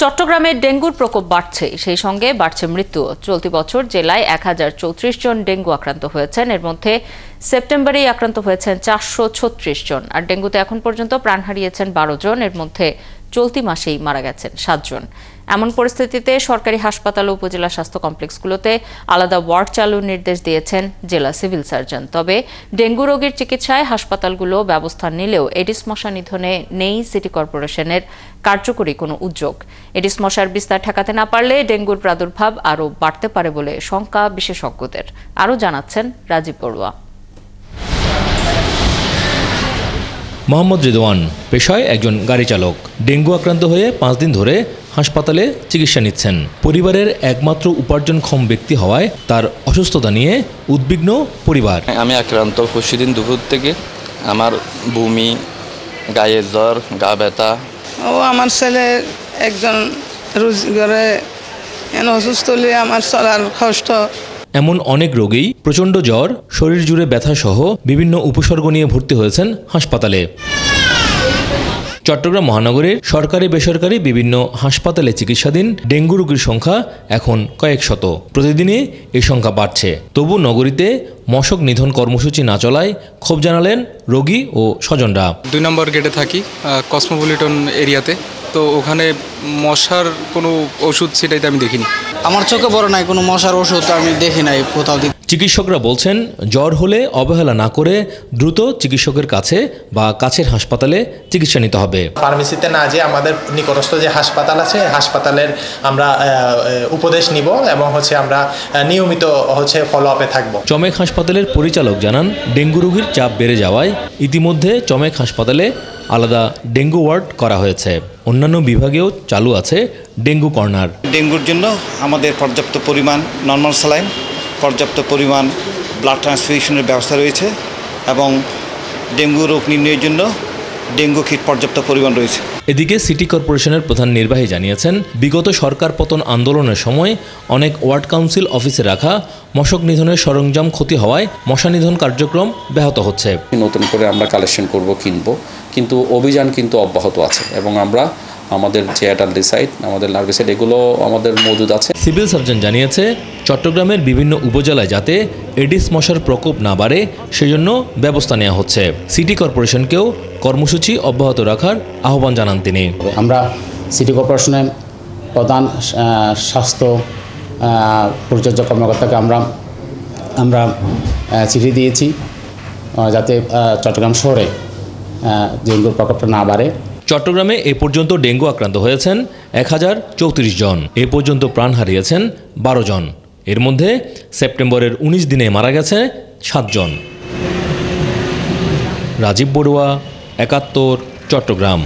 চট্টগ্রামে ডেঙ্গুর প্রকোপ বাড়ছে, সেই সঙ্গে বাড়ছে মৃত্যু। চলতি বছর জেলায় 1034 জন ডেঙ্গু আক্রান্ত হয়েছেন। এর মধ্যে সেপ্টেম্বরেই আক্রান্ত হয়েছেন 436 জন। আর ডেঙ্গুতে এখন পর্যন্ত প্রাণ হারিয়েছেন 12 জন। এর মধ্যে চলতি মাসেই মারা গেছেন 7 জন। এমন পরিস্থিতিতে সরকারি হাসপাতাল ও উপজেলা স্বাস্থ্য কমপ্লেক্সগুলোতে আলাদা ওয়ার্ড চালুর নির্দেশ দিয়েছেন জেলা সিভিল সার্জন। তবে ডেঙ্গু রোগীর চিকিৎসায় হাসপাতালগুলো ব্যবস্থা নিলেও এডিস মশা নিধনে নেই সিটি কর্পোরেশনের কার্যকরী কোনো উদ্যোগ। এডিস মশার বিস্তার ঠেকাতে না পারলে ডেঙ্গুর প্রাদুর্ভাব আরও বাড়তে পারে বলে শঙ্কা বিশেষজ্ঞদের। আরও জানাচ্ছেন রাজীব বড়ুয়া। মোহাম্মদ রিদওয়ান পেশায় একজন গাড়ি চালক। ডেঙ্গু আক্রান্ত হয়ে 5 দিন ধরে হাসপাতালে চিকিৎসা নিচ্ছেন। পরিবারের একমাত্র উপার্জনক্ষম ব্যক্তি হওয়ায় তার অসুস্থতা নিয়ে উদ্বিগ্ন পরিবার। আমি আক্রান্ত পরশুদিন দুপুর থেকে। আমার বমি, গায়ে জ্বর, গা ব্যথা। আমার ছেলে একজন রোজগারে অসুস্থ হলে আমার চলার কষ্ট। এমন অনেক রোগী প্রচণ্ড জ্বর, শরীর জুড়ে ব্যথা সহ বিভিন্ন উপসর্গ নিয়ে ভর্তি হয়েছেন হাসপাতালে। চট্টগ্রাম মহানগরের সরকারি বেসরকারি বিভিন্ন হাসপাতালে চিকিৎসাধীন ডেঙ্গু রোগীর সংখ্যা এখন কয়েক শত। প্রতিদিনই এই সংখ্যা বাড়ছে। তবু নগরীতে মশক নিধন কর্মসূচি না চলায় ক্ষোভ জানালেন রোগী ও স্বজনরা। 2 নম্বর গেটে থাকি, কসমোপলিটন এরিয়াতে। তো ওখানে মশার কোনো ওষুধ সেটাইতে আমি দেখিনি। আমার চোখে বড় নাই, কোনো মশার ওষুধ আমি দেখি নাই কোথাও। চিকিৎসকরা বলছেন, জ্বর হলে অবহেলা না করে দ্রুত চিকিৎসকের কাছে বা কাছের হাসপাতালে চিকিৎসা নিতে হবে। ফার্মেসিতে না যে আমাদের নিকটস্থ যে হাসপাতাল আছে, হাসপাতালের আমরা উপদেশ নিব এবং আমরা নিয়মিত ফলো আপে থাকব। চমেক হাসপাতালের পরিচালক জানান, ডেঙ্গু রোগীর চাপ বেড়ে যাওয়ায় ইতিমধ্যে চমেক হাসপাতালে আলাদা ডেঙ্গু ওয়ার্ড করা হয়েছে। অন্যান্য বিভাগেও চালু আছে ডেঙ্গু কর্নার। ডেঙ্গুর জন্য আমাদের পর্যাপ্ত পরিমাণ নর্মাল স্যালাইন, পর্যাপ্ত পরিমাণ ব্লাড ট্রান্সফিউশনের ব্যবস্থা রয়েছে এবং ডেঙ্গু রোগ নির্ণয়ের জন্য ডেঙ্গু কিট পর্যাপ্ত পরিমাণ রয়েছে। এদিকে সিটি কর্পোরেশনের প্রধান নির্বাহী জানিয়েছেন, বিগত সরকার পতন আন্দোলনের সময় অনেক ওয়ার্ড কাউন্সিল অফিসে রাখা মশক নিধনের সরঞ্জাম ক্ষতি হওয়ায় মশা নিধন কার্যক্রম ব্যাহত হচ্ছে। নতুন করে আমরা কালেকশন করব, কিনবো, কিন্তু অভিযান কিন্তু অব্যাহত আছে এবং আমরা আমাদের যে অ্যাডাল্টিসাইড, আমাদের লার্ভিসাইড এগুলো আমাদের মজুদ আছে। সিভিল সার্জন জানিয়েছে, চট্টগ্রামের বিভিন্ন উপজেলায় যাতে এডিস মশার প্রকোপ না বাড়ে সেজন্য ব্যবস্থা নেওয়া হচ্ছে। সিটি কর্পোরেশনকেও কর্মসূচি অব্যাহত রাখার আহ্বান জানান তিনি। আমরা সিটি কর্পোরেশনের প্রধান স্বাস্থ্য পরিচর্যা কর্মকর্তাকে আমরা চিঠি দিয়েছি যাতে চট্টগ্রাম শহরে ডেঙ্গুর প্রকোপটা না বাড়ে। চট্টগ্রামে এ পর্যন্ত ডেঙ্গু আক্রান্ত হয়েছেন 1034 জন। এ পর্যন্ত প্রাণ হারিয়েছেন 12 জন। এর মধ্যে সেপ্টেম্বরের 19 দিনে মারা গেছে 7 জন। রাজীব বড়ুয়া, 71, চট্টগ্রাম।